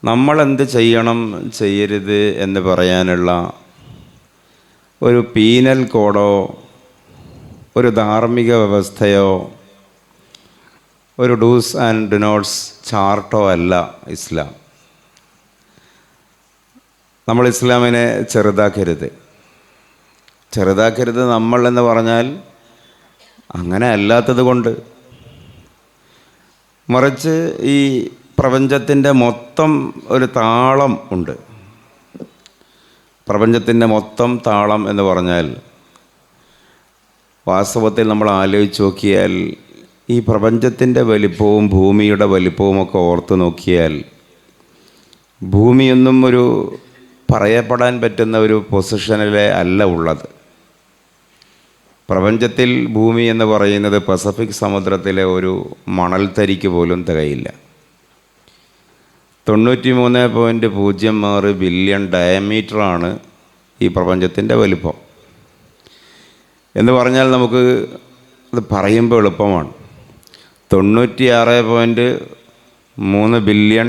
നമ്മളെന്ത് ചെയ്യണം ചെയ്യരുത് എന്ന് പറയാനുള്ള ഒരു പീനൽ കോഡോ ഒരു ധാർമ്മിക വ്യവസ്ഥയോ ഒരു ഡൂസ് ആൻഡ് ഡോണട്സ് ചാർട്ടോ അല്ല ഇസ്ലാം. നമ്മൾ ഇസ്ലാമിനെ ചെറുതാക്കരുത് നമ്മൾ എന്ന് പറഞ്ഞാൽ അങ്ങനെ അല്ലാത്തത് കൊണ്ട്, മറിച്ച് ഈ പ്രപഞ്ചത്തിൻ്റെ മൊത്തം ഒരു താളം ഉണ്ട്. പ്രപഞ്ചത്തിൻ്റെ മൊത്തം താളം എന്ന് പറഞ്ഞാൽ വാസ്തവത്തിൽ നമ്മൾ ആലോചിച്ച് നോക്കിയാൽ ഈ പ്രപഞ്ചത്തിൻ്റെ വലിപ്പവും ഭൂമിയുടെ വലിപ്പവുമൊക്കെ ഓർത്ത് നോക്കിയാൽ ഭൂമിയൊന്നും ഒരു പറയപ്പെടാൻ പറ്റുന്ന ഒരു പൊസിഷനിലെ അല്ല ഉള്ളത്. പ്രപഞ്ചത്തിൽ ഭൂമി എന്ന് പറയുന്നത് പസഫിക് സമുദ്രത്തിലെ ഒരു മണൽത്തരിക്ക് പോലും തികയില്ല. 93.06 ബില്യൺ ഡയമീറ്ററാണ് ഈ പ്രപഞ്ചത്തിൻ്റെ വലിപ്പം എന്ന് പറഞ്ഞാൽ നമുക്ക് അത് പറയുമ്പോൾ എളുപ്പമാണ്. 96.3 ബില്യൺ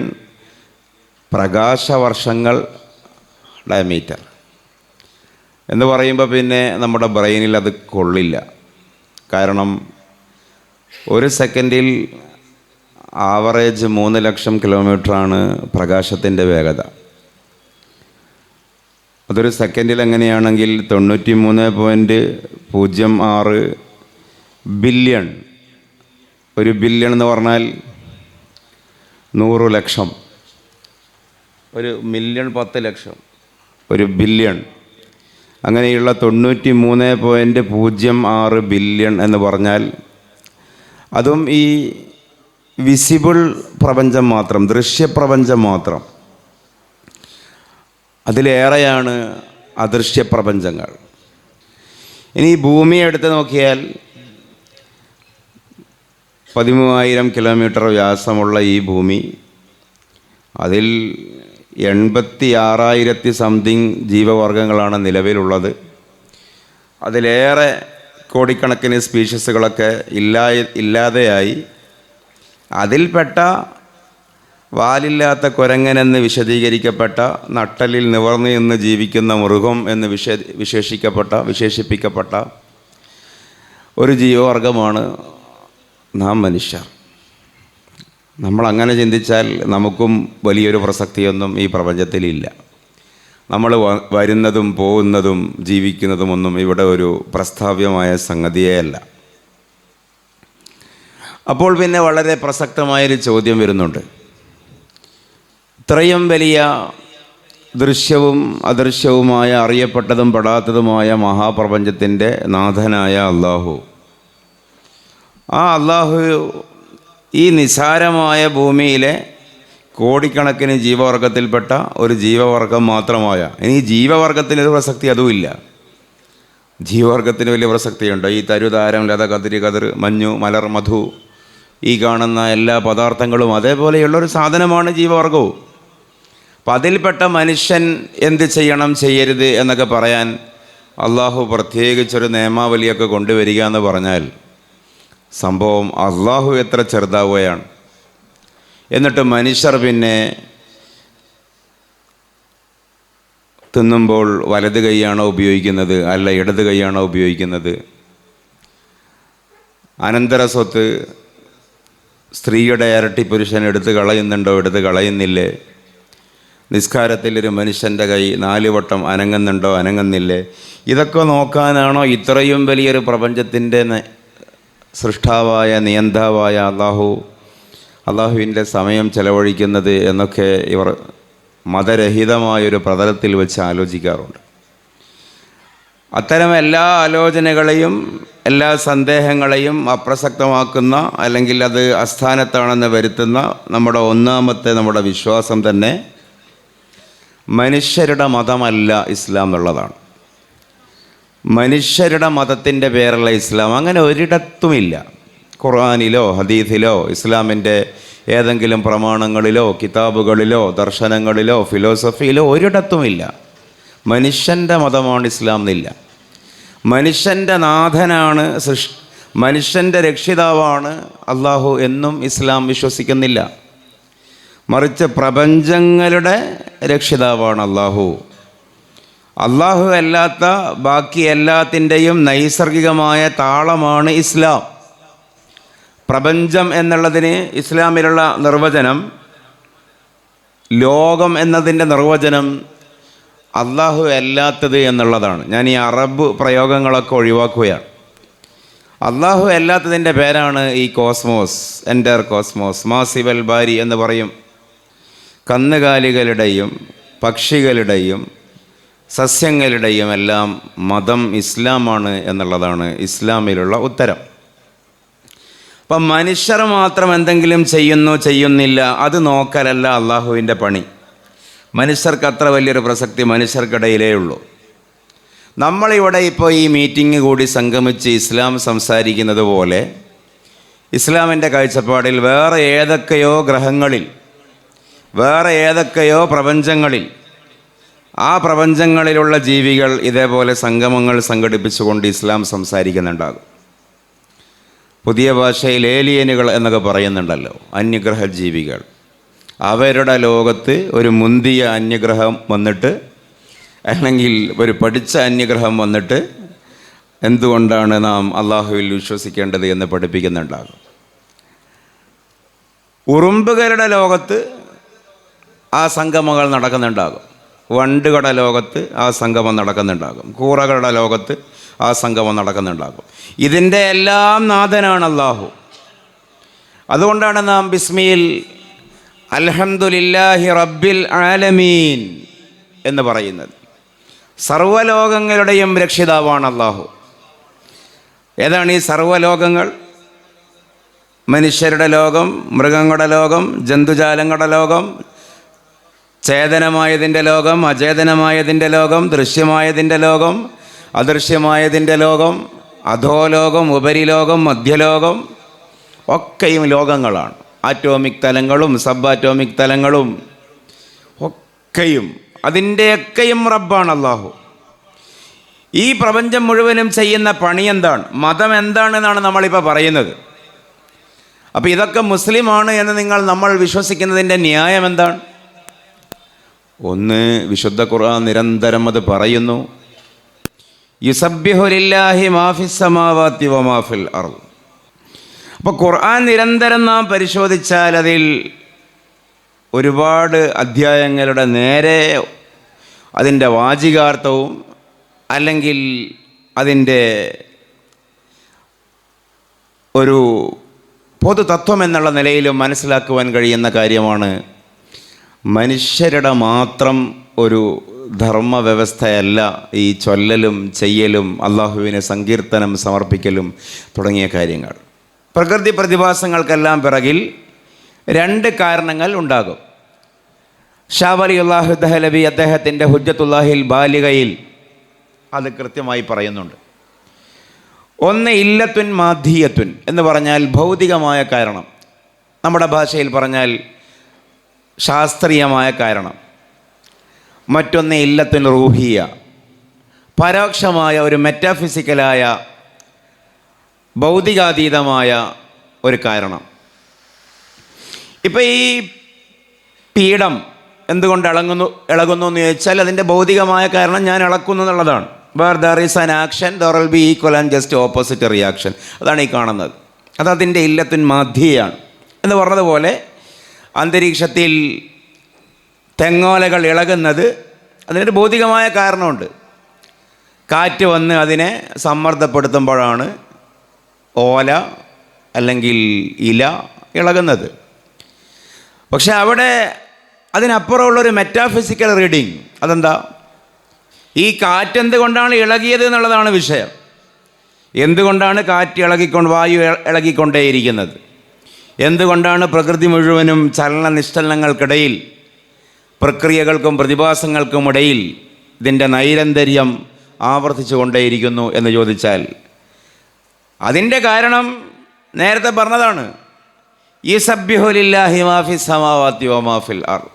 പ്രകാശവർഷങ്ങൾ ഡയമീറ്റർ എന്ന് പറയുമ്പോൾ പിന്നെ നമ്മുടെ ബ്രെയിനിൽ അത് കൊള്ളില്ല. കാരണം ഒരു സെക്കൻഡിൽ ആവറേജ് 3 ലക്ഷം കിലോമീറ്ററാണ് പ്രകാശത്തിൻ്റെ വേഗത. അതൊരു സെക്കൻഡിൽ എങ്ങനെയാണെങ്കിൽ 93.06 ബില്യൺ, ഒരു ബില്യൺ എന്ന് പറഞ്ഞാൽ 100 ലക്ഷം, ഒരു മില്യൺ 10 ലക്ഷം, ഒരു ബില്യൺ, അങ്ങനെയുള്ള 93.06 ബില്യൺ എന്ന് പറഞ്ഞാൽ അതും ഈ വിസിബിൾ പ്രപഞ്ചം മാത്രം, ദൃശ്യപ്രപഞ്ചം മാത്രം. അതിലേറെയാണ് അദൃശ്യ പ്രപഞ്ചങ്ങൾ. ഇനി ഈ ഭൂമിയെ എടുത്ത് നോക്കിയാൽ 13,000 കിലോമീറ്റർ വ്യാസമുള്ള ഈ ഭൂമി, അതിൽ 86,000 സംതിങ് ജീവവർഗങ്ങളാണ് നിലവിലുള്ളത്. അതിലേറെ കോടിക്കണക്കിന് സ്പീഷീസുകളൊക്കെ ഇല്ലാതെയായി. അതിൽപ്പെട്ട വാലില്ലാത്ത കുരങ്ങനെന്ന് വിശദീകരിക്കപ്പെട്ട, നട്ടലിൽ നിവർന്നു നിന്ന് ജീവിക്കുന്ന മൃഗം എന്ന് വിശേഷിപ്പിക്കപ്പെട്ട ഒരു ജീവവർഗമാണ് നാം മനുഷ്യർ. നമ്മളങ്ങനെ ചിന്തിച്ചാൽ നമുക്കും വലിയൊരു പ്രസക്തിയൊന്നും ഈ പ്രപഞ്ചത്തിലില്ല. നമ്മൾ വരുന്നതും പോകുന്നതും ജീവിക്കുന്നതുമൊന്നും ഇവിടെ ഒരു പ്രസ്താവ്യമായ സംഗതിയേ അല്ല. അപ്പോൾ പിന്നെ വളരെ പ്രസക്തമായൊരു ചോദ്യം വരുന്നുണ്ട്. ഇത്രയും വലിയ ദൃശ്യവും അദൃശ്യവുമായ, അറിയപ്പെട്ടതും പെടാത്തതുമായ മഹാപ്രപഞ്ചത്തിൻ്റെ നാഥനായ അള്ളാഹു, ആ അള്ളാഹു ഈ നിസാരമായ ഭൂമിയിലെ കോടിക്കണക്കിന് ജീവവർഗത്തിൽപ്പെട്ട ഒരു ജീവവർഗം മാത്രമായ, ഇനി ജീവവർഗത്തിനൊരു പ്രസക്തി അതുമില്ല. ജീവവർഗത്തിന് വലിയ പ്രസക്തിയുണ്ട്. ഈ തരുതാരം, ലത, കതിര്, കതിർ, മഞ്ഞു, മലർ, മധു, ഈ കാണുന്ന എല്ലാ പദാർത്ഥങ്ങളും അതേപോലെയുള്ളൊരു സാധനമാണ് ജീവവർഗവും. അപ്പം അതിൽപ്പെട്ട മനുഷ്യൻ എന്ത് ചെയ്യണം ചെയ്യരുത് എന്നൊക്കെ പറയാൻ അള്ളാഹു പ്രത്യേകിച്ചൊരു നിയമാവലിയൊക്കെ കൊണ്ടുവരിക എന്ന് പറഞ്ഞാൽ സംഭവം അള്ളാഹു എത്ര ചെറുതാവുകയാണ്. എന്നിട്ട് മനുഷ്യർ പിന്നെ തിന്നുമ്പോൾ വലത് കൈയാണോ ഉപയോഗിക്കുന്നത്, അല്ല ഇടത് കൈയാണോ ഉപയോഗിക്കുന്നത്? അനന്തര സ്വത്ത് സ്ത്രീയുടെ ഇരട്ടി പുരുഷൻ എടുത്ത് കളയുന്നുണ്ടോ, എടുത്ത് കളയുന്നില്ലേ? നിസ്കാരത്തിൽ ഒരു മനുഷ്യൻ്റെ കൈ 4 വട്ടം അനങ്ങുന്നുണ്ടോ, അനങ്ങുന്നില്ലേ? ഇതൊക്കെ നോക്കാനാണോ ഇത്രയും വലിയൊരു പ്രപഞ്ചത്തിൻ്റെ സൃഷ്ടാവായ നിയന്താവായ അള്ളാഹുവിൻ്റെ സമയം ചെലവഴിക്കുന്നത് എന്നൊക്കെ ഇവർ മതരഹിതമായൊരു പ്രതലത്തിൽ വെച്ച് ആലോചിക്കാറുണ്ട്. അത്തരം എല്ലാ ആലോചനകളെയും എല്ലാ സന്ദേഹങ്ങളെയും അപ്രസക്തമാക്കുന്ന, അല്ലെങ്കിൽ അത് അസ്ഥാനത്താണെന്ന് വരുത്തുന്ന നമ്മുടെ വിശ്വാസം തന്നെ മനുഷ്യരുടെ മതമല്ല ഇസ്ലാം എന്നുള്ളതാണ്. മനുഷ്യരുടെ മതത്തിൻ്റെ പേരുള്ള ഇസ്ലാം അങ്ങനെ ഒരിടത്തുമില്ല. ഖുർആനിലോ ഹദീസിലോ ഇസ്ലാമിൻ്റെ ഏതെങ്കിലും പ്രമാണങ്ങളിലോ കിതാബുകളിലോ ദർശനങ്ങളിലോ ഫിലോസഫിയിലോ ഒരിടത്തുമില്ല മനുഷ്യൻ്റെ മതമാണ് ഇസ്ലാം എന്നില്ല. മനുഷ്യൻ്റെ നാഥനാണ്, മനുഷ്യൻ്റെ രക്ഷിതാവാണ് അള്ളാഹു എന്നും ഇസ്ലാം വിശ്വസിക്കുന്നില്ല. മറിച്ച് പ്രപഞ്ചങ്ങളുടെ രക്ഷിതാവാണ് അള്ളാഹു. അള്ളാഹു അല്ലാത്ത ബാക്കി എല്ലാത്തിൻ്റെയും നൈസർഗികമായ താളമാണ് ഇസ്ലാം. പ്രപഞ്ചം എന്നുള്ളതിന് ഇസ്ലാമിലുള്ള നിർവചനം, ലോകം എന്നതിൻ്റെ നിർവചനം അള്ളാഹു അല്ലാത്തത് എന്നുള്ളതാണ്. ഞാൻ ഈ അറബ് പ്രയോഗങ്ങളൊക്കെ ഒഴിവാക്കുകയാണ്. അള്ളാഹു അല്ലാത്തതിൻ്റെ പേരാണ് ഈ കോസ്മോസ്, എൻ്റർ കോസ്മോസ്, മാസിവൽ ബാരി എന്ന് പറയും. കന്നുകാലികളുടെയും പക്ഷികളുടെയും സസ്യങ്ങളുടെയും എല്ലാം മതം ഇസ്ലാമാണ് എന്നുള്ളതാണ് ഇസ്ലാമിലുള്ള ഉത്തരം. അപ്പം മനുഷ്യർ മാത്രം എന്തെങ്കിലും ചെയ്യുന്നില്ല, അത് നോക്കലല്ല അള്ളാഹുവിൻ്റെ പണി. മനുഷ്യർക്ക് അത്ര വലിയൊരു പ്രസക്തി മനുഷ്യർക്കിടയിലേ ഉള്ളൂ. നമ്മളിവിടെ ഇപ്പോൾ ഈ മീറ്റിംഗ് കൂടി സംഗമിച്ച് ഇസ്ലാം സംസാരിക്കുന്നത് പോലെ ഇസ്ലാമിൻ്റെ കാഴ്ചപ്പാടിൽ വേറെ ഏതൊക്കെയോ ഗ്രഹങ്ങളിൽ, വേറെ ഏതൊക്കെയോ പ്രപഞ്ചങ്ങളിൽ, ആ പ്രപഞ്ചങ്ങളിലുള്ള ജീവികൾ ഇതേപോലെ സംഗമങ്ങൾ സംഘടിപ്പിച്ചുകൊണ്ട് ഇസ്ലാം സംസാരിക്കുന്നുണ്ടാകും. പുതിയ ഭാഷയിൽ ഏലിയനുകൾ എന്നൊക്കെ പറയുന്നുണ്ടല്ലോ, അന്യഗ്രഹ ജീവികൾ. അവരുടെ ലോകത്ത് ഒരു മുന്തിയ അന്യഗ്രഹം വന്നിട്ട്, അല്ലെങ്കിൽ ഒരു പഠിച്ച അന്യഗ്രഹം വന്നിട്ട് എന്തുകൊണ്ടാണ് നാം അള്ളാഹുവിൽ വിശ്വസിക്കേണ്ടത് എന്ന് പഠിപ്പിക്കുന്നുണ്ടാകും. ഉറുമ്പുകളുടെ ലോകത്ത് ആ സംഗമങ്ങൾ നടക്കുന്നുണ്ടാകും. വണ്ടുകളുടെ ലോകത്ത് ആ സംഗമം നടക്കുന്നുണ്ടാകും. കൂറകളുടെ ലോകത്ത് ആ സംഗമം നടക്കുന്നുണ്ടാകും. ഇതിൻ്റെ എല്ലാം നാഥനാണ് അള്ളാഹു. അതുകൊണ്ടാണ് നാം ബിസ്മിയിൽ അൽഹംദുലില്ലാഹി റബ്ബിൽ ആലമീൻ എന്ന് പറയുന്നത്. സർവ്വലോകങ്ങളുടെയും രക്ഷിതാവാണ് അള്ളാഹു. ഏതാണ് ഈ സർവ്വലോകങ്ങൾ? മനുഷ്യരുടെ ലോകം, മൃഗങ്ങളുടെ ലോകം, ജന്തുജാലങ്ങളുടെ ലോകം, ചേതനമായതിൻ്റെ ലോകം, അചേതനമായതിൻ്റെ ലോകം, ദൃശ്യമായതിൻ്റെ ലോകം, അദൃശ്യമായതിൻ്റെ ലോകം, അധോലോകം, ഉപരിലോകം, മധ്യലോകം, ഒക്കെയും ലോകങ്ങളാണ്. ആറ്റോമിക് തലങ്ങളും സബ് ആറ്റോമിക് തലങ്ങളും ഒക്കെയും അതിൻ്റെയൊക്കെയും റബ്ബാണ് അള്ളാഹു. ഈ പ്രപഞ്ചം മുഴുവനും ചെയ്യുന്ന പണി എന്താണ്? മതം എന്താണെന്നാണ് നമ്മളിപ്പോൾ പറയുന്നത്. അപ്പോൾ ഇതൊക്കെ മുസ്ലിമാണ് എന്ന് നമ്മൾ വിശ്വസിക്കുന്നതിൻ്റെ ന്യായം എന്താണ്? ഒന്ന്, വിശുദ്ധ ഖുർആൻ നിരന്തരം അത് പറയുന്നു, യുസബ്ബിഹു ലില്ലാഹി മാ ഫിസ് സമാവാതി വമാ ഫിൽ അർദ്. അപ്പോൾ ഖുർആൻ നിരന്തരം നാം പരിശോധിച്ചാൽ അതിൽ ഒരുപാട് അധ്യായങ്ങളുടെ നേരെ അതിൻ്റെ വാചികാർത്ഥവും അല്ലെങ്കിൽ അതിൻ്റെ ഒരു പൊതുതത്വം എന്നുള്ള നിലയിലും മനസ്സിലാക്കുവാൻ കഴിയുന്ന കാര്യമാണ്, മനുഷ്യരുടെ മാത്രം ഒരു ധർമ്മവ്യവസ്ഥയല്ല ഈ ചൊല്ലലും ചെയ്യലും അള്ളാഹുവിന് സങ്കീർത്തനം സമർപ്പിക്കലും തുടങ്ങിയ കാര്യങ്ങൾ. പ്രകൃതി പ്രതിഭാസങ്ങൾക്കെല്ലാം പിറകിൽ രണ്ട് കാരണങ്ങൾ ഉണ്ടാകും. ഷാ വലിയുല്ലാഹു ദഹലവി അദ്ദേഹത്തിൻ്റെ ഹുജ്ജത്തുല്ലാഹിൽ ബാലികയിൽ അത് കൃത്യമായി പറയുന്നുണ്ട്. ഒന്ന്, ഇല്ലത്തുൻ മാധിയത്തുൻ എന്ന് പറഞ്ഞാൽ ഭൗതികമായ കാരണം, നമ്മുടെ ഭാഷയിൽ പറഞ്ഞാൽ ശാസ്ത്രീയമായ കാരണം. മറ്റൊന്ന് ഇല്ലത്തുൻ റൂഹിയ, പരോക്ഷമായ ഒരു മെറ്റാഫിസിക്കലായ ഭൗതികാതീതമായ ഒരു കാരണം. ഇപ്പം ഈ പീഠം എന്തുകൊണ്ട് ഇളകുന്നു എന്ന് ചോദിച്ചാൽ അതിൻ്റെ ഭൗതികമായ കാരണം ഞാൻ ഇളക്കുന്നു എന്നുള്ളതാണ്. Where there is an action there will be equal and just opposite reaction. അതാണ് ഈ കാണുന്നത്. അതതിൻ്റെ ഇല്ലത്തുൻ മാധിയാണ് എന്ന് പറഞ്ഞതുപോലെ അന്തരീക്ഷത്തിൽ തെങ്ങോലകൾ ഇളകുന്നത് അതിനൊരു ഭൗതികമായ കാരണമുണ്ട്. കാറ്റ് വന്ന് അതിനെ സമ്മർദ്ദപ്പെടുത്തുമ്പോഴാണ് ഓല അല്ലെങ്കിൽ ഇല ഇളകുന്നത്. പക്ഷെ അവിടെ അതിനപ്പുറമുള്ളൊരു മെറ്റാഫിസിക്കൽ റീഡിങ്. അതെന്താ? ഈ കാറ്റെന്തുകൊണ്ടാണ് ഇളകിയത് എന്നുള്ളതാണ് വിഷയം. എന്തുകൊണ്ടാണ് കാറ്റ് വായു ഇളകിക്കൊണ്ടേയിരിക്കുന്നത്? എന്തുകൊണ്ടാണ് പ്രകൃതി മുഴുവനും ചലനനിശ്ചലനങ്ങൾക്കിടയിൽ, പ്രക്രിയകൾക്കും പ്രതിഭാസങ്ങൾക്കും ഇടയിൽ ഇതിൻ്റെ നൈരന്തര്യം ആവർത്തിച്ചു കൊണ്ടേയിരിക്കുന്നു എന്ന് ചോദിച്ചാൽ അതിൻ്റെ കാരണം നേരത്തെ പറഞ്ഞതാണ്, യുസബ്ബിഹു ലില്ലാഹി മാ ഫിസ് സമാവാതി വമാ ഫിൽ അർദ്.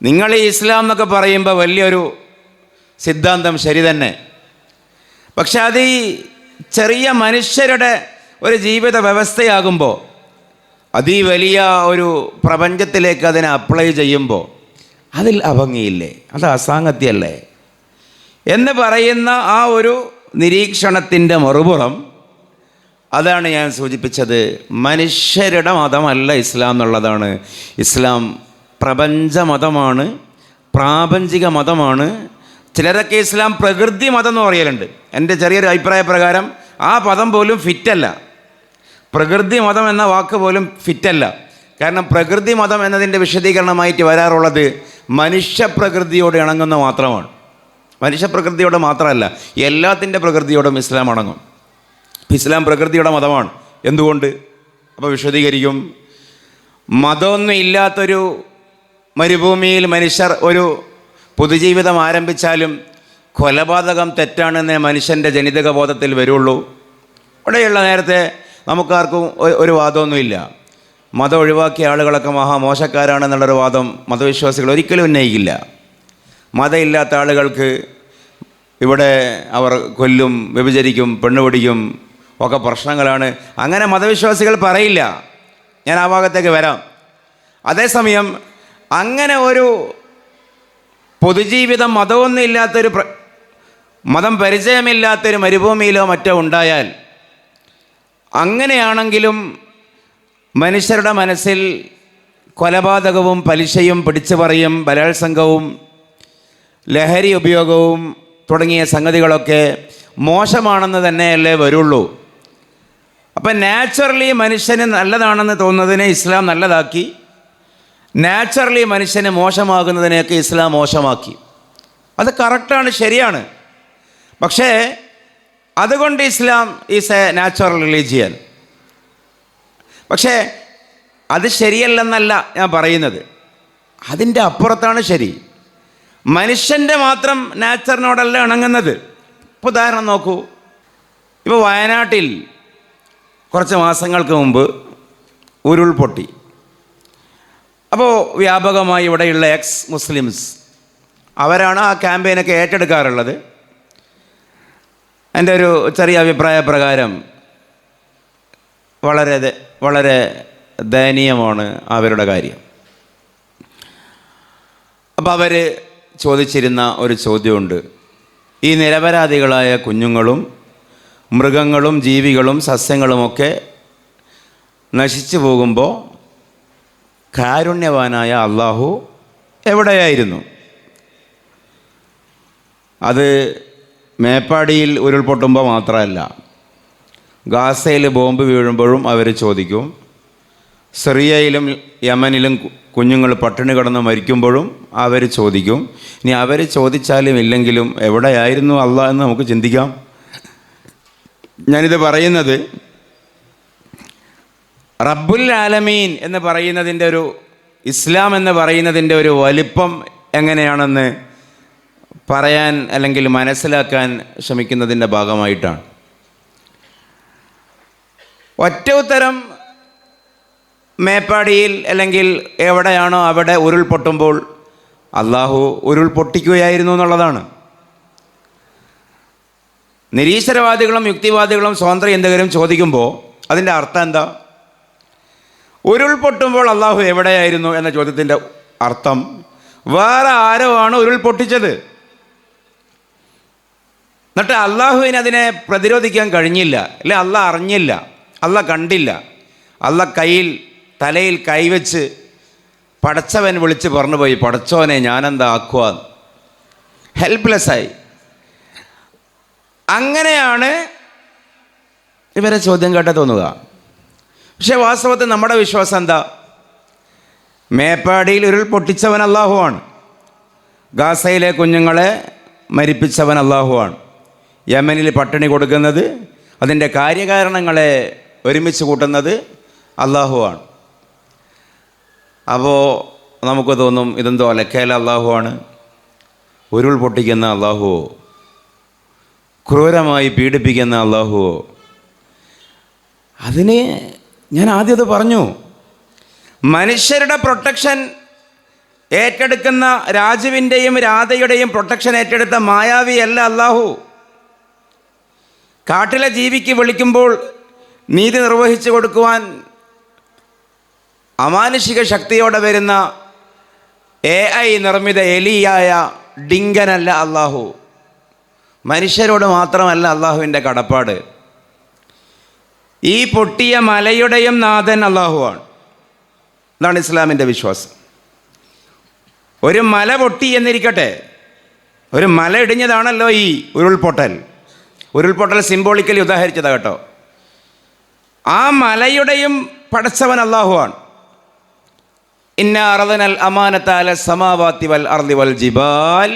നിങ്ങൾ ഈ ഇസ്ലാം എന്നൊക്കെ പറയുമ്പോൾ വലിയൊരു സിദ്ധാന്തം ശരി തന്നെ. പക്ഷെ അത് ഈ ചെറിയ മനുഷ്യരുടെ ഒരു ജീവിത വ്യവസ്ഥയാകുമ്പോൾ അതിവലിയ ഒരു പ്രപഞ്ചത്തിലേക്ക് അതിനെ അപ്ലൈ ചെയ്യുമ്പോൾ അതിൽ അഭംഗിയില്ലേ, അത് അസാംഗത്യല്ലേ എന്ന് പറയുന്ന ആ ഒരു നിരീക്ഷണത്തിൻ്റെ മറുപുറം, അതാണ് ഞാൻ സൂചിപ്പിച്ചത്. മനുഷ്യരുടെ മതമല്ല ഇസ്ലാം എന്നുള്ളതാണ്. ഇസ്ലാം പ്രപഞ്ച മതമാണ്, പ്രാപഞ്ചിക മതമാണ്. ചിലരൊക്കെ ഇസ്ലാം പ്രകൃതി മതം എന്ന് പറയലുണ്ട്. എൻ്റെ ചെറിയൊരു അഭിപ്രായ പ്രകാരം ആ പദം പോലും ഫിറ്റല്ല. പ്രകൃതി മതം എന്ന വാക്ക് പോലും ഫിറ്റല്ല. കാരണം പ്രകൃതി മതം എന്നതിൻ്റെ വിശദീകരണമായിട്ട് വരാറുള്ളത് മനുഷ്യപ്രകൃതിയോട് ഇണങ്ങുന്ന മാത്രമാണ്. മനുഷ്യപ്രകൃതിയോട് മാത്രമല്ല, എല്ലാത്തിൻ്റെ പ്രകൃതിയോടും ഇസ്ലാം അടങ്ങും. ഇസ്ലാം പ്രകൃതിയുടെ മതമാണ്. എന്തുകൊണ്ട്? അപ്പോൾ വിശദീകരിക്കും. മതമൊന്നും ഇല്ലാത്തൊരു മരുഭൂമിയിൽ മനുഷ്യർ ഒരു പൊതുജീവിതം ആരംഭിച്ചാലും കൊലപാതകം തെറ്റാണെന്നേ മനുഷ്യൻ്റെ ജനിതക ബോധത്തിൽ വരുള്ളൂ. ഇവിടെയുള്ള നേരത്തെ നമുക്കാർക്കും ഒരു വാദമൊന്നുമില്ല. മതം ഒഴിവാക്കിയ ആളുകളൊക്കെ മോശക്കാരാണെന്നുള്ളൊരു വാദം മതവിശ്വാസികൾ ഒരിക്കലും ഉന്നയിക്കില്ല. മതമില്ലാത്ത ആളുകൾക്ക് ഇവിടെ അവർ കൊല്ലും, വ്യഭിചരിക്കും, പെണ്ണുപിടിക്കും ഒക്കെ പ്രശ്നങ്ങളാണ്. അങ്ങനെ മതവിശ്വാസികൾ പറയില്ല. ഞാൻ ആ ഭാഗത്തേക്ക് വരാം. അതേസമയം അങ്ങനെ ഒരു പൊതുജീവിതം മതമൊന്നും ഇല്ലാത്തൊരു മതം പരിചയമില്ലാത്തൊരു മരുഭൂമിയിലോ മറ്റോ ഉണ്ടായാൽ, അങ്ങനെയാണെങ്കിലും മനുഷ്യരുടെ മനസ്സിൽ കൊലപാതകവും പലിശയും പിടിച്ചുപറിയും ബലാത്സംഗവും ലഹരി ഉപയോഗവും തുടങ്ങിയ സംഗതികളൊക്കെ മോശമാണെന്ന് തന്നെയല്ലേ വരുള്ളൂ. അപ്പം നാച്ചുറലി മനുഷ്യന് നല്ലതാണെന്ന് തോന്നുന്നതിനെ ഇസ്ലാം നല്ലതാക്കി, നാച്ചുറലി മനുഷ്യന് മോശമാകുന്നതിനെയൊക്കെ ഇസ്ലാം മോശമാക്കി. അത് കറക്റ്റാണ്, ശരിയാണ്. പക്ഷേ അതുകൊണ്ട് ഇസ്ലാം ഈസ് എ നാച്ചുറൽ റിലീജിയൻ. പക്ഷേ അത് ശരിയല്ലെന്നല്ല ഞാൻ പറയുന്നത്. അതിൻ്റെ അപ്പുറത്താണ് ശരി. മനുഷ്യൻ്റെ മാത്രം നാച്ചറിനോടല്ല ഇണങ്ങുന്നത്. ഇപ്പോൾ ഉദാഹരണം നോക്കൂ. ഇപ്പോൾ വയനാട്ടിൽ കുറച്ച് മാസങ്ങൾക്ക് മുമ്പ് ഉരുൾപൊട്ടി. അപ്പോൾ വ്യാപകമായി ഇവിടെയുള്ള എക്സ് മുസ്ലിംസ് അവരാണ് ആ ക്യാമ്പയിനൊക്കെ ഏറ്റെടുക്കാറുള്ളത്. എൻ്റെ ഒരു ചെറിയ അഭിപ്രായ പ്രകാരം വളരെ ദയനീയമാണ് അവരുടെ കാര്യം. അപ്പോൾ അവർ ചോദിച്ചിരുന്ന ഒരു ചോദ്യമുണ്ട്. ഈ നിരപരാധികളായ കുഞ്ഞുങ്ങളും മൃഗങ്ങളും ജീവികളും സസ്യങ്ങളുമൊക്കെ നശിച്ചു പോകുമ്പോൾ കാരുണ്യവാനായ അള്ളാഹു എവിടെയായിരുന്നു? അത് മേപ്പാടിയിൽ ഉരുൾപൊട്ടുമ്പോൾ മാത്രമല്ല, ഗാസയിൽ ബോംബ് വീഴുമ്പോഴും അവർ ചോദിക്കും. സിറിയയിലും യമനിലും കുഞ്ഞുങ്ങൾ പട്ടിണി കിടന്ന് മരിക്കുമ്പോഴും അവർ ചോദിക്കും. ഇനി അവർ ചോദിച്ചാലും ഇല്ലെങ്കിലും എവിടെയായിരുന്നു അള്ളാഹ് എന്ന് നമുക്ക് ചിന്തിക്കാം. ഞാനിത് പറയുന്നത് റബ്ബുൽ ആലമീൻ എന്ന് പറയുന്നതിൻ്റെ ഒരു, ഇസ്ലാം എന്ന് പറയുന്നതിൻ്റെ ഒരു വലിപ്പം എങ്ങനെയാണെന്ന് പറയാൻ അല്ലെങ്കിൽ മനസ്സിലാക്കാൻ ശ്രമിക്കുന്നതിൻ്റെ ഭാഗമായിട്ടാണ്. ഒറ്റ ഉത്തരം മേപ്പാടിയിൽ അല്ലെങ്കിൽ എവിടെയാണോ അവിടെ ഉരുൾപൊട്ടുമ്പോൾ അള്ളാഹു ഉരുൾപൊട്ടിക്കുകയായിരുന്നു എന്നുള്ളതാണ്. നിരീശ്വരവാദികളും യുക്തിവാദികളും സ്വതന്ത്ര ചിന്തകരും ചോദിക്കുമ്പോൾ അതിൻ്റെ അർത്ഥം എന്താ? ഉരുൾപൊട്ടുമ്പോൾ അള്ളാഹു എവിടെയായിരുന്നു എന്ന ചോദ്യത്തിൻ്റെ അർത്ഥം വേറെ ആരോ ആണ് ഉരുൾപൊട്ടിച്ചത്. എന്നിട്ട് അള്ളാഹുവിന് അതിനെ പ്രതിരോധിക്കാൻ കഴിഞ്ഞില്ല, അല്ലെ അള്ളാഹ് അറിഞ്ഞില്ല, അള്ളാഹ് കണ്ടില്ല. അള്ളാഹ് തലയിൽ കൈവച്ച് പടച്ചവൻ വിളിച്ച് പറഞ്ഞു പോയി, പടച്ചോനെ ഞാനെന്താ ആക്കുക, ഹെൽപ്ലെസ്സായി. അങ്ങനെയാണ് ഇവരെ ചോദ്യം കേട്ട തോന്നുക. പക്ഷേ വാസ്തവത്തിൽ നമ്മുടെ വിശ്വാസം എന്താ? മേപ്പാടിയിൽ ഉരുൾ പൊട്ടിച്ചവൻ അള്ളാഹുവാണ്. ഗാസയിലെ കുഞ്ഞുങ്ങളെ മരിപ്പിച്ചവൻ അള്ളാഹുവാണ്. യമനിൽ പട്ടിണി കൊടുക്കുന്നത്, അതിൻ്റെ കാര്യകാരണങ്ങളെ ഒരുമിച്ച് കൂട്ടുന്നത് അള്ളാഹുവാണ്. അപ്പോൾ നമുക്ക് തോന്നും ഇതെന്തോ അലക്കേല അള്ളാഹുവാണ്, ഉരുൾ പൊട്ടിക്കുന്ന അള്ളാഹുവോ, ക്രൂരമായി പീഡിപ്പിക്കുന്ന അള്ളാഹുവോ? അതിന് ഞാൻ ആദ്യം പറഞ്ഞു, മനുഷ്യരുടെ പ്രൊട്ടക്ഷൻ ഏറ്റെടുക്കുന്ന, രാജുവിൻ്റെയും രാധയുടെയും പ്രൊട്ടക്ഷൻ ഏറ്റെടുത്ത മായാവിയല്ല അള്ളാഹു. കാട്ടിലെ ജീവിക്ക് വിളിക്കുമ്പോൾ നീതി നിർവഹിച്ചു കൊടുക്കുവാൻ അമാനുഷിക ശക്തിയോടെ വരുന്ന AI നിർമ്മിത എലിയായ ഡിങ്കനല്ല അള്ളാഹു. മനുഷ്യരോട് മാത്രമല്ല അള്ളാഹുവിൻ്റെ കടപ്പാട്. ഈ പൊട്ടിയ മലയുടെയും നാഥൻ അള്ളാഹുവാണ്. ഇതാണ് ഇസ്ലാമിൻ്റെ വിശ്വാസം. ഒരു മല പൊട്ടി എന്നിരിക്കട്ടെ, ഒരു മല ഇടിഞ്ഞതാണല്ലോ ഈ ഉരുൾപൊട്ടൽ സിംബോളിക്കലി ഉദാഹരിച്ചതാണ് കേട്ടോ. ആ മലയുടെയും പടച്ചവൻ അള്ളാഹുവാണ്. ഇന്നാ അറദനൽ അമാനത അല സമാവാതി വൽ അർളി വൽ ജിബാൽ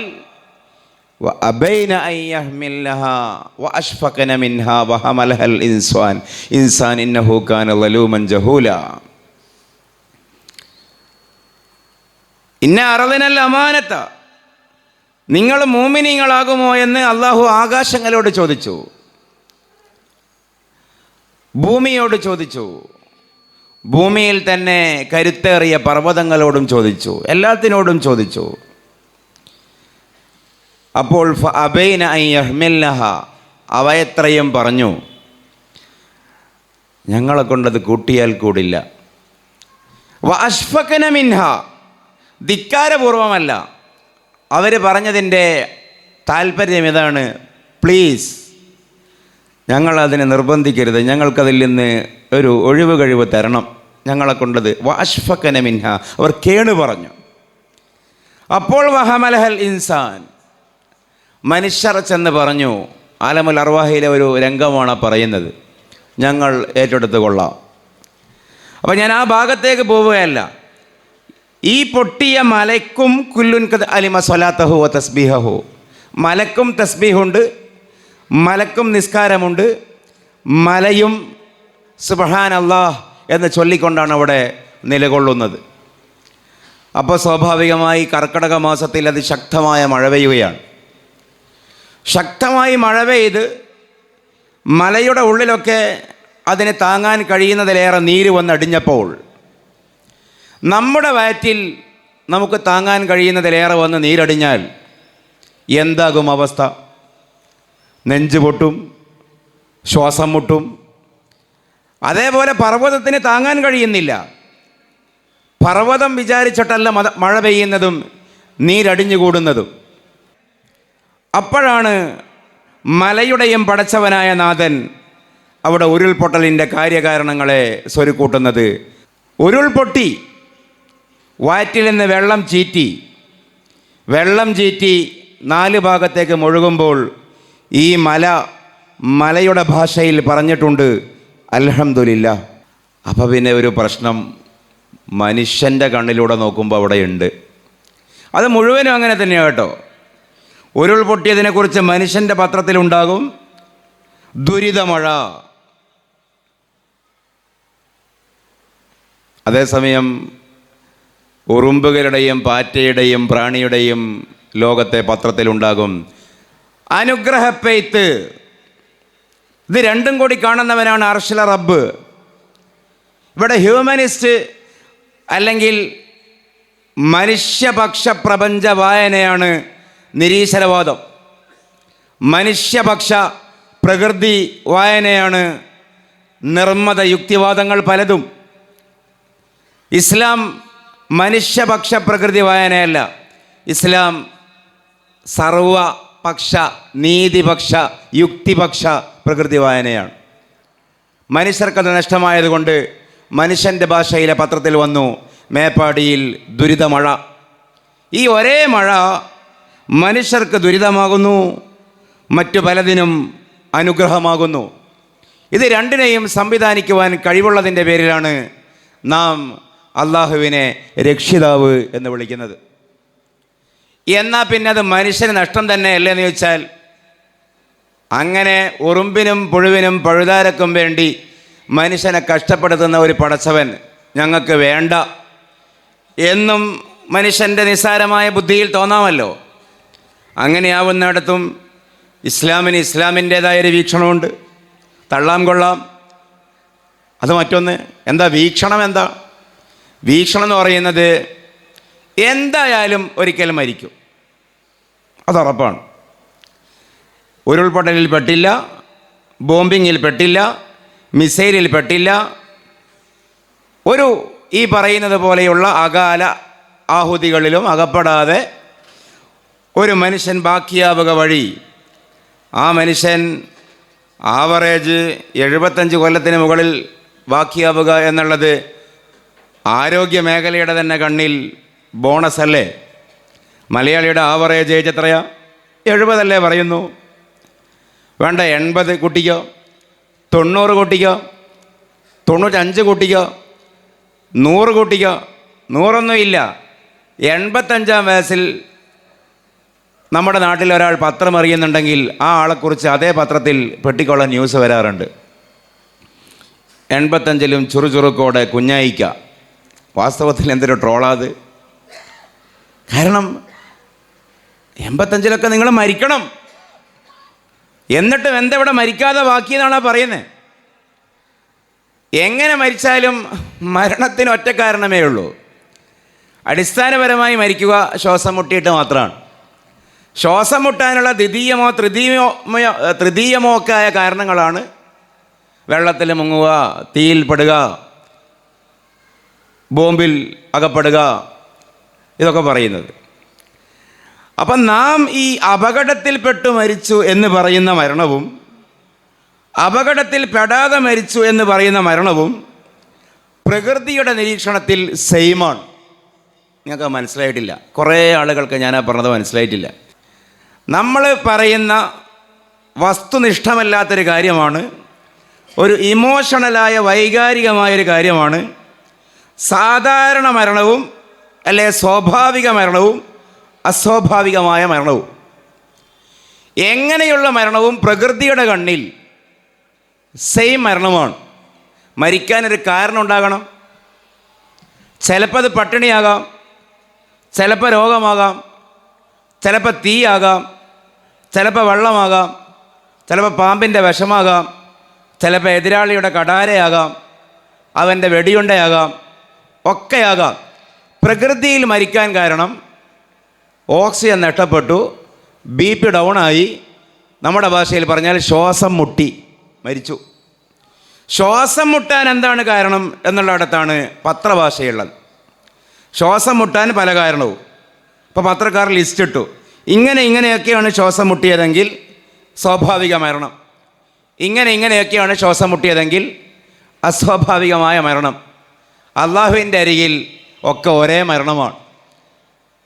വഅബൈന അൻ യഹ്മിലഹാ വഅഷ്ഫഖന മിൻഹാ വഹമലഹൽ ഇൻസാൻ ഇന്നഹു കാന സലൂമൻ ജഹൂല. ഇന്ന അറദനൽ അമാനത, നിങ്ങൾ മുഅ്മിനീങ്ങളാകുമോ എന്ന് അള്ളാഹു ആകാശങ്ങളോട് ചോദിച്ചു, ഭൂമിയോട് ചോദിച്ചു, ഭൂമിയിൽ തന്നെ കരുത്തേറിയ പർവ്വതങ്ങളോടും ചോദിച്ചു, എല്ലാത്തിനോടും ചോദിച്ചു. അപ്പോൾ ഫഅബൈന അൻ യഹ്മിലഹാ, അവയെത്രയും പറഞ്ഞു ഞങ്ങളെ കൊണ്ടത് കൂട്ടിയാൽ കൂടില്ല. വഅഷ്ഫഖന മിൻഹാ, ധിക്കാരപൂർവമല്ല, അവർ പറഞ്ഞതിൻ്റെ താല്പര്യം ഇതാണ്, പ്ലീസ് ഞങ്ങളതിനെ നിർബന്ധിക്കരുത്, ഞങ്ങൾക്കതിൽ നിന്ന് ഒരു ഒഴിവ് കഴിവ് തരണം, ഞങ്ങളെ കൊണ്ടത്. വഅഷ്ഫഖന മിൻഹാ, അവർ കേണു പറഞ്ഞു. അപ്പോൾ വഹമലഹൽ ഇൻസാൻ, മനുഷ്യർ ചെന്ന് പറഞ്ഞു. ആലമുൽ അർവാഹിലെ ഒരു രംഗമാണ് പറയുന്നത്, ഞങ്ങൾ ഏറ്റെടുത്ത് കൊള്ളാം. അപ്പോൾ ഞാൻ ആ ഭാഗത്തേക്ക് പോവുകയല്ല. ഈ പൊട്ടിയ മലയ്ക്കും കുല്ലുൻ ഖദ് അലിമ സ്വലാത്തഹു വ തസ്ബീഹഹു, മലക്കും തസ്ബീഹുണ്ട്, മലക്കും നിസ്കാരമുണ്ട്, മലയും സുബ്ഹാനല്ലാഹ് എന്ന് ചൊല്ലിക്കൊണ്ടാണ് അവിടെ നിലകൊള്ളുന്നത്. അപ്പോൾ സ്വാഭാവികമായി കർക്കിടക മാസത്തിൽ അതിശക്തമായ മഴ പെയ്യുകയാണ്. ശക്തമായി മഴ പെയ്ത് മലയുടെ ഉള്ളിലൊക്കെ അതിനെ താങ്ങാൻ കഴിയുന്നതിലേറെ നീര് വന്നടിഞ്ഞപ്പോൾ നമ്മുടെ വയറ്റിൽ നമുക്ക് താങ്ങാൻ കഴിയുന്നതിലേറെ വന്ന് നീരടിഞ്ഞാൽ എന്താകും അവസ്ഥ? നെഞ്ച് പൊട്ടും, ശ്വാസം മുട്ടും. അതേപോലെ പർവ്വതത്തിന് താങ്ങാൻ കഴിയുന്നില്ല. പർവ്വതം വിചാരിച്ചിട്ടല്ല മഴ പെയ്യുന്നതും നീരടിഞ്ഞുകൂടുന്നതും. അപ്പോഴാണ് മലയുടെയും പടച്ചവനായ നാഥൻ അവിടെ ഉരുൾപൊട്ടലിൻ്റെ കാര്യകാരണങ്ങളെ സ്വരുക്കൂട്ടുന്നത്. ഉരുൾപൊട്ടി, വയറ്റിൽ നിന്ന് വെള്ളം ചീറ്റി 4 ഭാഗത്തേക്ക് മുഴുകുമ്പോൾ ഈ മലയുടെ ഭാഷയിൽ പറഞ്ഞിട്ടുണ്ട് അൽഹംദുലില്ലാ. അപ്പോൾ പിന്നെ ഒരു പ്രശ്നം മനുഷ്യൻ്റെ കണ്ണിലൂടെ നോക്കുമ്പോൾ അവിടെയുണ്ട്. അത് മുഴുവനും അങ്ങനെ തന്നെയാണ് കേട്ടോ. ഉരുൾപൊട്ടിയതിനെക്കുറിച്ച് മനുഷ്യൻ്റെ പത്രത്തിലുണ്ടാകും ദുരിതമഴ. അതേസമയം ഉറുമ്പുകളുടെയും പാറ്റയുടെയും പ്രാണിയുടെയും ലോകത്തെ പത്രത്തിലുണ്ടാകും അനുഗ്രഹപ്പെയ്ത്ത്. ഇത് രണ്ടും കൂടി കാണുന്നവനാണ് അർശിലെ റബ്ബ്. ഇവിടെ ഹ്യൂമനിസ്റ്റ് അല്ലെങ്കിൽ മനുഷ്യപക്ഷ പ്രപഞ്ച വായനയാണ് നിരീശ്വരവാദം. മനുഷ്യപക്ഷ പ്രകൃതി വായനയാണ് നിർമ്മത യുക്തിവാദങ്ങൾ പലതും. ഇസ്ലാം മനുഷ്യപക്ഷ പ്രകൃതി വായനയല്ല. ഇസ്ലാം സർവപക്ഷ നീതിപക്ഷ യുക്തിപക്ഷ പ്രകൃതി വായനയാണ്. മനുഷ്യർക്കത് നഷ്ടമായതുകൊണ്ട് മനുഷ്യൻ്റെ ഭാഷയിലെ പത്രത്തിൽ വന്നു മേപ്പാടിയിൽ ദുരിതമഴ. ഈ ഒരേ മഴ മനുഷ്യർക്ക് ദുരിതമാകുന്നു, മറ്റു പലതിനും അനുഗ്രഹമാകുന്നു. ഇത് രണ്ടിനെയും സംവിധാനിക്കുവാൻ കഴിവുള്ളതിൻ്റെ പേരിലാണ് നാം അള്ളാഹുവിനെ രക്ഷിതാവ് എന്ന് വിളിക്കുന്നത്. എന്നാൽ പിന്നെ അത് മനുഷ്യന് നഷ്ടം തന്നെയല്ലേ എന്ന് ചോദിച്ചാൽ, അങ്ങനെ ഉറുമ്പിനും പുഴുവിനും പഴുതാരക്കും വേണ്ടി മനുഷ്യനെ കഷ്ടപ്പെടുത്തുന്ന ഒരു പടച്ചവൻ ഞങ്ങൾക്ക് വേണ്ട എന്നും മനുഷ്യൻ്റെ നിസ്സാരമായ ബുദ്ധിയിൽ തോന്നാമല്ലോ. അങ്ങനെയാവുന്നിടത്തും ഇസ്ലാമിന് ഇസ്ലാമിൻ്റേതായൊരു വീക്ഷണമുണ്ട്. തള്ളാം കൊള്ളാം, അത് മറ്റൊന്ന്. എന്താ വീക്ഷണം? വീക്ഷണം എന്ന് പറയുന്നത് എന്തായാലും ഒരിക്കൽ മരിക്കും, അതുറപ്പാണ്. ഉരുൾപൊട്ടലിൽ പെട്ടില്ല, ബോംബിങ്ങിൽ പെട്ടില്ല, മിസൈലിൽ പെട്ടില്ല, ഒരു ഈ പറയുന്നത് പോലെയുള്ള അകാല ആഹുതികളിലും അകപ്പെടാതെ ഒരു മനുഷ്യൻ ബാക്കിയാവുക വഴി ആ മനുഷ്യൻ ആവറേജ് 75 കൊല്ലത്തിന് മുകളിൽ ബാക്കിയാവുക എന്നുള്ളത് ആരോഗ്യ മേഖലയുടെ തന്നെ കണ്ണിൽ ബോണസ് അല്ലേ? മലയാളിയുടെ ആവറേജ് ഏജ് എത്രയാ? 70 അല്ലേ പറയുന്നു? വേണ്ട, 80 കൂട്ടിക്കോ, 90 കൂട്ടിക്കോ, 95 കൂട്ടിക്കോ, 100 കൂട്ടിക്കോ. 100 ഇല്ല. 85-ാം വയസ്സിൽ നമ്മുടെ നാട്ടിൽ ഒരാൾ പത്രം അറിയുന്നുണ്ടെങ്കിൽ ആ ആളെക്കുറിച്ച് അതേ പത്രത്തിൽ പെട്ടിക്കൊള്ള ന്യൂസ് വരാറുണ്ട്. 85-ലും ചുറുചുറുക്കോടെ കുഞ്ഞായിക്ക. വാസ്തവത്തിൽ എന്തൊരു ട്രോളാത്! കാരണം 85-ലൊക്കെ നിങ്ങൾ മരിക്കണം, എന്നിട്ടും എന്തെവിടെ മരിക്കാതെ ബാക്കിയെന്നാണ് പറയുന്നത്. എങ്ങനെ മരിച്ചാലും മരണത്തിന് ഒറ്റ കാരണമേ ഉള്ളൂ. അടിസ്ഥാനപരമായി മരിക്കുക ശ്വാസം മുട്ടിയിട്ട് മാത്രമാണ്. ശ്വാസം മുട്ടാനുള്ള ദ്വിതീയമോ തൃതീയമോ ഒക്കെ ആയ കാരണങ്ങളാണ് വെള്ളത്തിൽ മുങ്ങുക, തീയിൽ പെടുക, ബോംബിൽ അകപ്പെടുക, ഇതൊക്കെ പറയുന്നത്. അപ്പം നാം ഈ അപകടത്തിൽപ്പെട്ടു മരിച്ചു എന്ന് പറയുന്ന മരണവും അപകടത്തിൽ പെടാതെ മരിച്ചു എന്ന് പറയുന്ന മരണവും പ്രകൃതിയുടെ നിരീക്ഷണത്തിൽ സെയിമാണ്. നിങ്ങൾക്ക് മനസ്സിലായിട്ടില്ല. കുറേ ആളുകൾക്ക് ഞാൻ പറഞ്ഞത് മനസ്സിലായിട്ടില്ല. നമ്മൾ പറയുന്ന വസ്തുനിഷ്ഠമല്ലാത്തൊരു കാര്യമാണ്, ഒരു ഇമോഷണലായ വൈകാരികമായൊരു കാര്യമാണ് സാധാരണ മരണവും അല്ലെ സ്വാഭാവിക മരണവും അസ്വാഭാവികമായ മരണവും. എങ്ങനെയുള്ള മരണവും പ്രകൃതിയുടെ കണ്ണിൽ സെയിം മരണമാണ്. മരിക്കാനൊരു കാരണം ഉണ്ടാകണം. ചിലപ്പോൾ അത് പട്ടിണിയാകാം, ചിലപ്പോൾ രോഗമാകാം, ചിലപ്പോൾ തീയാകാം, ചിലപ്പോൾ വെള്ളമാകാം, ചിലപ്പോൾ പാമ്പിൻ്റെ വിഷമാകാം, ചിലപ്പോൾ എതിരാളിയുടെ കടാരയാകാം, അവൻ്റെ വെടിയുണ്ടയാകാം, ഒക്കെയാകാം. പ്രകൃതിയിൽ മരിക്കാൻ കാരണം ഓക്സിജൻ നഷ്ടപ്പെട്ടു, BP ഡൗണായി, നമ്മുടെ ഭാഷയിൽ പറഞ്ഞാൽ ശ്വാസം മുട്ടി മരിച്ചു. ശ്വാസം മുട്ടാൻ എന്താണ് കാരണം എന്നുള്ളിടത്താണ് പത്രഭാഷയുള്ളത്. ശ്വാസം മുട്ടാൻ പല കാരണവും. ഇപ്പോൾ പത്രക്കാർ ലിസ്റ്റ് ഇട്ടു, ഇങ്ങനെയൊക്കെയാണ് ശ്വാസം മുട്ടിയതെങ്കിൽ സ്വാഭാവിക മരണം, ഇങ്ങനെയൊക്കെയാണ് ശ്വാസം മുട്ടിയതെങ്കിൽ അസ്വാഭാവികമായ മരണം. അള്ളാഹുവിൻ്റെ അരികിൽ ഒക്കെ ഒരേ മരണമാണ്.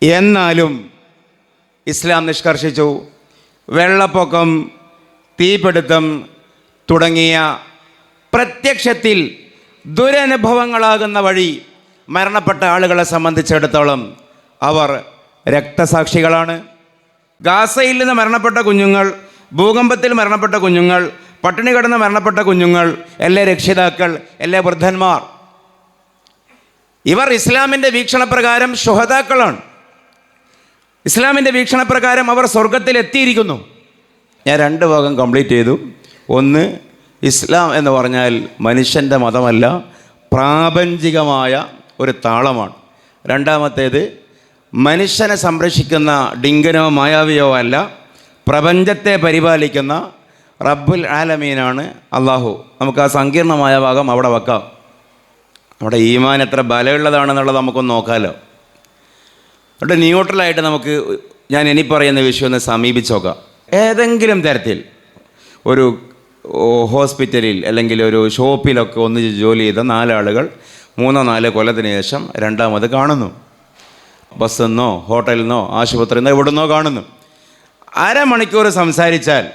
എന്നാലും ഇസ്ലാം നിഷ്കർഷിച്ചു, വെള്ളപ്പൊക്കം, തീപിടുത്തം തുടങ്ങിയ പ്രത്യക്ഷത്തിൽ ദുരനുഭവങ്ങളാകുന്ന വഴി മരണപ്പെട്ട ആളുകളെ സംബന്ധിച്ചിടത്തോളം അവർ രക്തസാക്ഷികളാണ്. ഗാസയിൽ നിന്ന് മരണപ്പെട്ട കുഞ്ഞുങ്ങൾ, ഭൂകമ്പത്തിൽ മരണപ്പെട്ട കുഞ്ഞുങ്ങൾ, പട്ടിണി കിടന്ന് മരണപ്പെട്ട കുഞ്ഞുങ്ങൾ, എല്ലാ രക്ഷിതാക്കൾ, എല്ലാ വൃദ്ധന്മാർ, ഇവർ ഇസ്ലാമിൻ്റെ വീക്ഷണപ്രകാരം ശുഹദാക്കളാണ്. ഇസ്ലാമിൻ്റെ വീക്ഷണപ്രകാരം അവർ സ്വർഗത്തിൽ എത്തിയിരിക്കുന്നു. ഞാൻ 2 ഭാഗം കംപ്ലീറ്റ് ചെയ്തു. ഒന്ന്, ഇസ്ലാം എന്ന് പറഞ്ഞാൽ മനുഷ്യൻ്റെ മതമല്ല, പ്രാപഞ്ചികമായ ഒരു താളമാണ്. രണ്ടാമത്തേത്, മനുഷ്യനെ സംരക്ഷിക്കുന്ന ഡിങ്കനോ മായാവിയോ അല്ല, പ്രപഞ്ചത്തെ പരിപാലിക്കുന്ന റബ്ബുൽ ആലമീനാണ് അള്ളാഹു. നമുക്ക് ആ സങ്കീർണമായ ഭാഗം അവിടെ വെക്കാം. നമ്മുടെ ഈമാൻ എത്ര ബലമുള്ളതാണെന്നുള്ളത് നമുക്കൊന്ന് നോക്കാമല്ലോ. എന്നിട്ട് ന്യൂട്രലായിട്ട് നമുക്ക് ഞാൻ ഇനി പറയുന്ന വിഷയം ഒന്ന് സമീപിച്ച് നോക്കാം. ഏതെങ്കിലും തരത്തിൽ ഒരു ഹോസ്പിറ്റലിൽ അല്ലെങ്കിൽ ഒരു ഷോപ്പിലൊക്കെ ഒന്നിച്ച് ജോലി ചെയ്ത 4 ആളുകൾ 3-4 കൊല്ലത്തിന് ശേഷം രണ്ടാമത് കാണുന്നു. ബസ്സിൽ നിന്നോ ഹോട്ടലിൽ നിന്നോ ആശുപത്രിയിൽ നിന്നോ എവിടെ നിന്നോ കാണുന്നു. അരമണിക്കൂർ സംസാരിച്ചാൽ,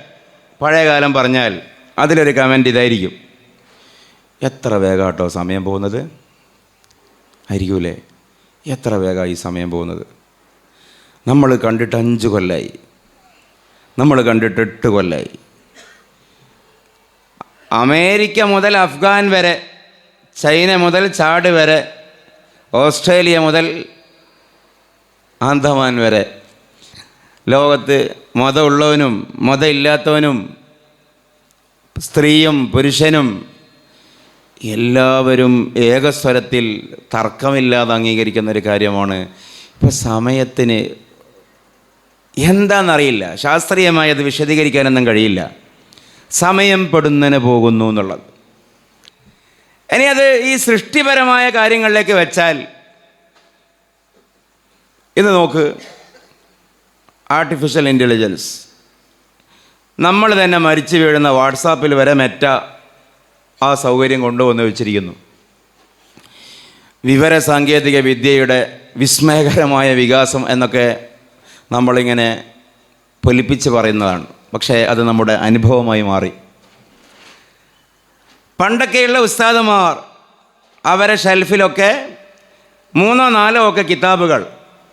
പഴയകാലം പറഞ്ഞാൽ, അതിലൊരു കമൻ്റ് ഇതായിരിക്കും: എത്ര വേഗമാട്ടോ സമയം പോകുന്നത്. ആയിരിക്കൂലേ? എത്ര വേഗമായി സമയം പോകുന്നത്. നമ്മൾ കണ്ടിട്ട് 5 കൊല്ലമായി, നമ്മൾ കണ്ടിട്ട് 8 കൊല്ലമായി. അമേരിക്ക മുതൽ അഫ്ഗാൻ വരെ, ചൈന മുതൽ ചാഡ് വരെ, ഓസ്ട്രേലിയ മുതൽ ആന്തമാൻ വരെ, ലോകത്ത് മതമുള്ളവനും മതമില്ലാത്തവനും സ്ത്രീയും പുരുഷനും എല്ലാവരും ഏകസ്വരത്തിൽ തർക്കമില്ലാതെ അംഗീകരിക്കുന്നൊരു കാര്യമാണ്. ഇപ്പോൾ സമയത്തിന് എന്താണെന്നറിയില്ല, ശാസ്ത്രീയമായി അത് വിശദീകരിക്കാനൊന്നും കഴിയില്ല. സമയം പെടുന്നതിന് പോകുന്നു എന്നുള്ളത്. ഇനി അത് ഈ സൃഷ്ടിപരമായ കാര്യങ്ങളിലേക്ക് വെച്ചാൽ, ഇന്ന് നോക്ക്, ആർട്ടിഫിഷ്യൽ ഇൻ്റലിജൻസ്, നമ്മൾ തന്നെ മരിച്ചു വീഴുന്ന വാട്സാപ്പിൽ വരെ മെറ്റ ആ സൗകര്യം കൊണ്ടുവന്ന് വെച്ചിരിക്കുന്നു. വിവരസാങ്കേതിക വിദ്യയുടെ വിസ്മയകരമായ വികാസം എന്നൊക്കെ നമ്മളിങ്ങനെ പൊലിപ്പിച്ച് പറയുന്നതാണ്. പക്ഷേ അത് നമ്മുടെ അനുഭവമായി മാറി. പണ്ടൊക്കെയുള്ള ഉസ്താദുമാർ അവരെ ഷെൽഫിലൊക്കെ 3 or 4 ഒക്കെ കിതാബുകൾ,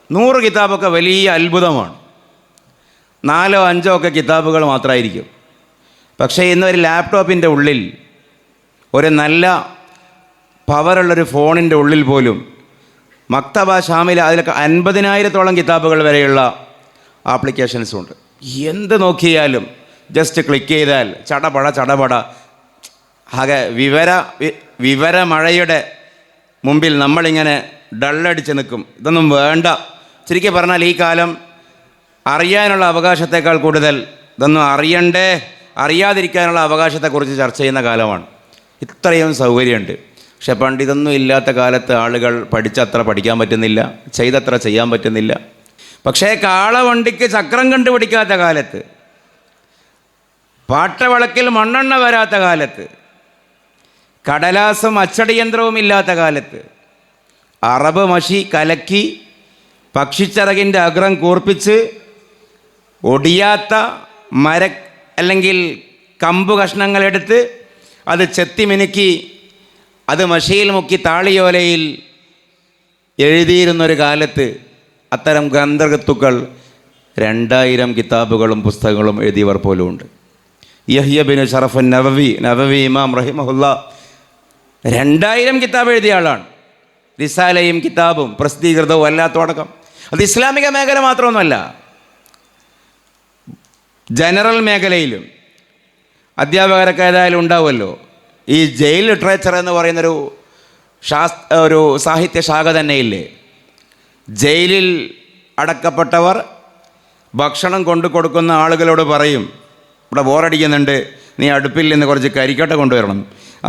100 കിതാബൊക്കെ വലിയ അത്ഭുതമാണ്. 4 or 5 ഒക്കെ കിതാബുകൾ മാത്രമായിരിക്കും. പക്ഷേ ഇന്നൊരു ലാപ്ടോപ്പിൻ്റെ ഉള്ളിൽ, ഒരു നല്ല പവറുള്ളൊരു ഫോണിൻ്റെ ഉള്ളിൽ പോലും മക്തബ ഷാമിൽ അതിലൊക്കെ 50,000-ഓളം കിതാബുകൾ വരെയുള്ള ആപ്ലിക്കേഷൻസുണ്ട്. എന്ത് നോക്കിയാലും ജസ്റ്റ് ക്ലിക്ക് ചെയ്താൽ ചടപട ആകെ വിവരമഴയുടെ മുമ്പിൽ നമ്മളിങ്ങനെ ഡള്ളടിച്ച് നിൽക്കും. ഇതൊന്നും വേണ്ട. ശരിക്കും പറഞ്ഞാൽ ഈ കാലം അറിയാനുള്ള അവകാശത്തേക്കാൾ കൂടുതൽ ഇതൊന്നും അറിയാതിരിക്കാനുള്ള അവകാശത്തെക്കുറിച്ച് ചർച്ച ചെയ്യുന്ന കാലമാണ്. ഇത്രയും സൗകര്യമുണ്ട്. പക്ഷെ പണ്ട് ഇതൊന്നും ഇല്ലാത്ത കാലത്ത് ആളുകൾ പഠിച്ചത്ര പഠിക്കാൻ പറ്റുന്നില്ല, ചെയ്തത്ര ചെയ്യാൻ പറ്റുന്നില്ല. പക്ഷേ കാളവണ്ടിക്ക് ചക്രം കണ്ടുപിടിക്കാത്ത കാലത്ത്, പാട്ടവിളക്കിൽ മണ്ണെണ്ണ വരാത്ത കാലത്ത്, കടലാസും അച്ചടിയന്ത്രവും ഇല്ലാത്ത കാലത്ത്, അറബ് മഷി കലക്കി പക്ഷിച്ചിറകിൻ്റെ അഗ്രം കൂർപ്പിച്ച് ഒടിയാത്ത അല്ലെങ്കിൽ കമ്പ് കഷ്ണങ്ങളെടുത്ത് അത് ചെത്തി മിനുക്കി അത് മഷിയിൽ മുക്കി താളിയോലയിൽ എഴുതിയിരുന്നൊരു കാലത്ത് അത്തരം ഗ്രന്ഥകത്തുക്കൾ 2000 കിതാബുകളും പുസ്തകങ്ങളും എഴുതിയവർ പോലും ഉണ്ട്. യഹ്യ ബിൻ ഷറഫ് നവവി ഇമാം റഹിമഹുല്ല 2000 കിതാബ് എഴുതിയ ആളാണ്. റിസാലയും കിതാബും പ്രസിദ്ധീകൃതവും അല്ലാത്തടക്കം. അത് ഇസ്ലാമിക മേഖല മാത്രമൊന്നുമല്ല, ജനറൽ മേഖലയിലും അധ്യാപകരൊക്കെ ഏതായാലും ഉണ്ടാവുമല്ലോ. ഈ ജയിൽ ലിറ്ററേച്ചർ എന്ന് പറയുന്നൊരു ഒരു സാഹിത്യ ശാഖ തന്നെയില്ലേ. ജയിലിൽ അടക്കപ്പെട്ടവർ ഭക്ഷണം കൊണ്ടു കൊടുക്കുന്ന ആളുകളോട് പറയും, ഇവിടെ ബോറടിക്കുന്നുണ്ട്, നീ അടുപ്പിൽ നിന്ന് കുറച്ച് കരിക്കട്ട കൊണ്ടുവരണം.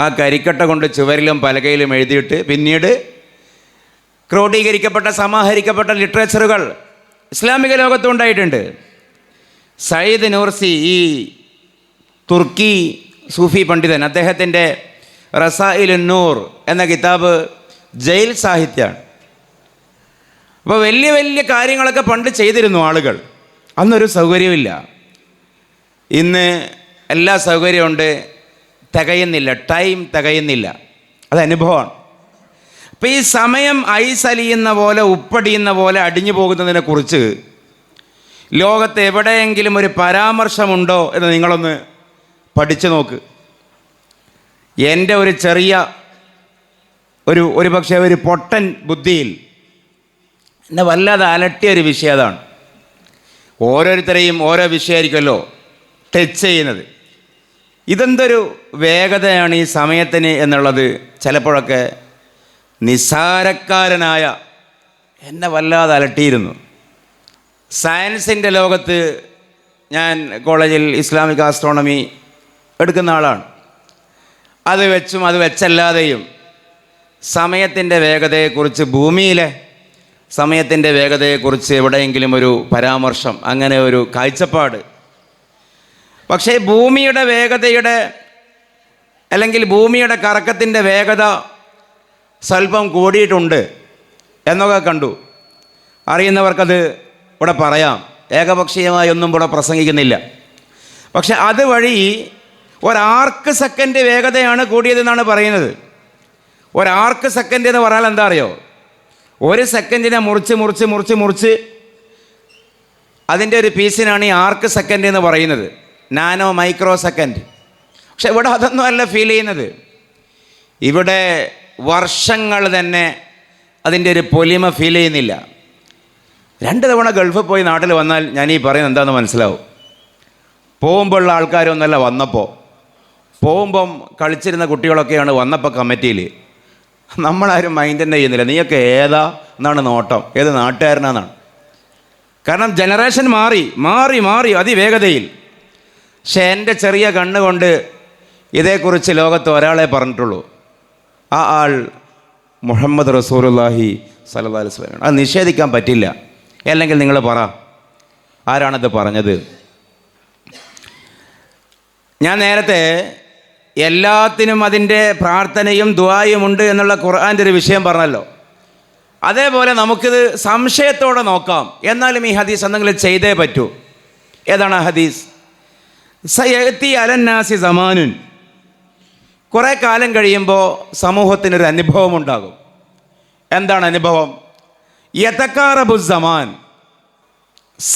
ആ കരിക്കട്ട കൊണ്ട് ചുവരിലും പലകയിലും എഴുതിയിട്ട് പിന്നീട് ക്രോഡീകരിക്കപ്പെട്ട സമാഹരിക്കപ്പെട്ട ലിറ്ററേച്ചറുകൾ ഇസ്ലാമിക ലോകത്തും ഉണ്ടായിട്ടുണ്ട്. സയ്യിദ് നൂർസി, ഈ തുർക്കി സൂഫി പണ്ഡിതൻ, അദ്ദേഹത്തിൻ്റെ റസായിലുൻ നൂർ എന്ന കിതാബ് ജയിൽ സാഹിത്യമാണ്. അപ്പോൾ വലിയ വലിയ കാര്യങ്ങളൊക്കെ പണ്ട് ചെയ്തിരുന്നു ആളുകൾ. അന്നൊരു സൗകര്യമില്ല. ഇന്ന് എല്ലാ സൗകര്യമുണ്ട്, തികയുന്നില്ല, ടൈം തികയുന്നില്ല. അത് അനുഭവമാണ്. അപ്പോൾ ഈ സമയം ഐസ് അലിയുന്ന പോലെ, ഉപ്പടിയുന്ന പോലെ അടിഞ്ഞു പോകുന്നതിനെക്കുറിച്ച് ലോകത്ത് എവിടെയെങ്കിലും ഒരു പരാമർശമുണ്ടോ എന്ന് നിങ്ങളൊന്ന് പഠിച്ചു നോക്ക്. എൻ്റെ ഒരു ചെറിയ ഒരു പക്ഷേ ഒരു പൊട്ടൻ ബുദ്ധിയിൽ എന്നെ വല്ലാതെ അലട്ടിയൊരു വിഷയം അതാണ്. ഓരോരുത്തരെയും ഓരോ വിഷയമായിരിക്കുമല്ലോ ടച്ച് ചെയ്യുന്നത്. ഇതെന്തൊരു വേഗതയാണ് ഈ സമയത്തിന് എന്നുള്ളത് ചിലപ്പോഴൊക്കെ നിസ്സാരക്കാരനായ എന്നെ വല്ലാതെ അലട്ടിയിരുന്നു. സയൻസിൻ്റെ ലോകത്ത് ഞാൻ കോളേജിൽ ഇസ്ലാമിക് ആസ്ട്രോണമി എടുക്കുന്ന ആളാണ്. അത് വെച്ചും അത് വെച്ചല്ലാതെയും സമയത്തിൻ്റെ വേഗതയെക്കുറിച്ച്, ഭൂമിയിലെ സമയത്തിൻ്റെ വേഗതയെക്കുറിച്ച് എവിടെയെങ്കിലും ഒരു പരാമർശം, അങ്ങനെ ഒരു കാഴ്ചപ്പാട്. പക്ഷേ ഭൂമിയുടെ വേഗതയുടെ അല്ലെങ്കിൽ ഭൂമിയുടെ കറക്കത്തിൻ്റെ വേഗത സ്വല്പം കൂടിയിട്ടുണ്ട് എന്നൊക്കെ കണ്ടു. അറിയുന്നവർക്കത് ഇവിടെ പറയാം. ഏകപക്ഷീയമായി ഒന്നും ഇവിടെ പ്രസംഗിക്കുന്നില്ല. പക്ഷെ അതുവഴി ഒരാർക്ക് സെക്കൻഡ് വേഗതയാണ് കൂടിയതെന്നാണ് പറയുന്നത്. ഒരാർക്ക് സെക്കൻഡ് എന്ന് പറഞ്ഞാൽ എന്താ അറിയോ? ഒരു സെക്കൻഡിനെ മുറിച്ച് അതിൻ്റെ ഒരു പീസിനാണ് ഈ ആർക്ക് സെക്കൻഡ് എന്ന് പറയുന്നത്, നാനോ മൈക്രോ സെക്കൻഡ്. പക്ഷെ ഇവിടെ അതൊന്നും അല്ല ഫീൽ ചെയ്യുന്നത്. ഇവിടെ വർഷങ്ങൾ തന്നെ അതിൻ്റെ ഒരു പൊലിമ ഫീൽ ചെയ്യുന്നില്ല. 2 തവണ ഗൾഫിൽ പോയി നാട്ടിൽ വന്നാൽ ഞാൻ ഈ പറയുന്നത് എന്താണെന്ന് മനസ്സിലാവും. പോകുമ്പോഴുള്ള ആൾക്കാരൊന്നല്ല വന്നപ്പോൾ. പോകുമ്പം കളിച്ചിരുന്ന കുട്ടികളൊക്കെയാണ് വന്നപ്പോൾ കമ്മിറ്റിയിൽ. നമ്മളാരും മൈൻഡ് തന്നെ ചെയ്യുന്നില്ല. നീയൊക്കെ ഏതാ എന്നാണ് നോട്ടം, ഏത് നാട്ടുകാരനാണെന്നാണ്. കാരണം ജനറേഷൻ മാറി അതിവേഗതയിൽ. പക്ഷെ എൻ്റെ ചെറിയ കണ്ണുകൊണ്ട് ഇതേക്കുറിച്ച് ലോകത്ത് ഒരാളെ പറഞ്ഞിട്ടുള്ളൂ. ആ ആൾ മുഹമ്മദ് റസൂലുള്ളാഹി സ്വല്ലല്ലാഹു അലൈഹി വസല്ലം. അത് നിഷേധിക്കാൻ പറ്റില്ല. അല്ലെങ്കിൽ നിങ്ങൾ പറ, ആരാണത് പറഞ്ഞത്? ഞാൻ നേരത്തെ എല്ലാത്തിനും അതിൻ്റെ പ്രാർത്ഥനയും ദുആയും ഉണ്ട് എന്നുള്ള ഖുർആൻ്റെ ഒരു വിഷയം പറഞ്ഞല്ലോ. അതേപോലെ നമുക്കിത് സംശയത്തോടെ നോക്കാം. എന്നാലും ഈ ഹദീസ് എന്തെങ്കിലും ചെയ്തേ പറ്റൂ. ഏതാണ് ആ ഹദീസ്? സയഅതി അലന്നാസി സമാനുൻ, കുറേ കാലം കഴിയുമ്പോൾ സമൂഹത്തിനൊരു അനുഭവം ഉണ്ടാകും. എന്താണ് അനുഭവം? യതകാറബു സമാൻ,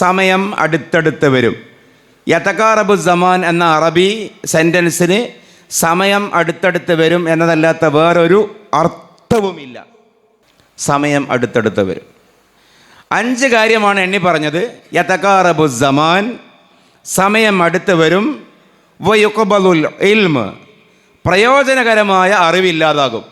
സമയം അടുത്തടുത്ത് വരും. യതകാറബു സമാൻ എന്ന അറബി സെൻറ്റൻസിന് സമയം അടുത്തടുത്ത് വരും എന്നതല്ലാത്ത വേറൊരു അർത്ഥവുമില്ല. സമയം അടുത്തടുത്ത് വരും. 5 കാര്യമാണ് എണ്ണി പറഞ്ഞത്. യതകാറബു സമാൻ, സമയം അടുത്ത് വരും. വയുഖ്ബലുൽ ഇൽമ്, പ്രയോജനകരമായ അറിവില്ലാതാകും.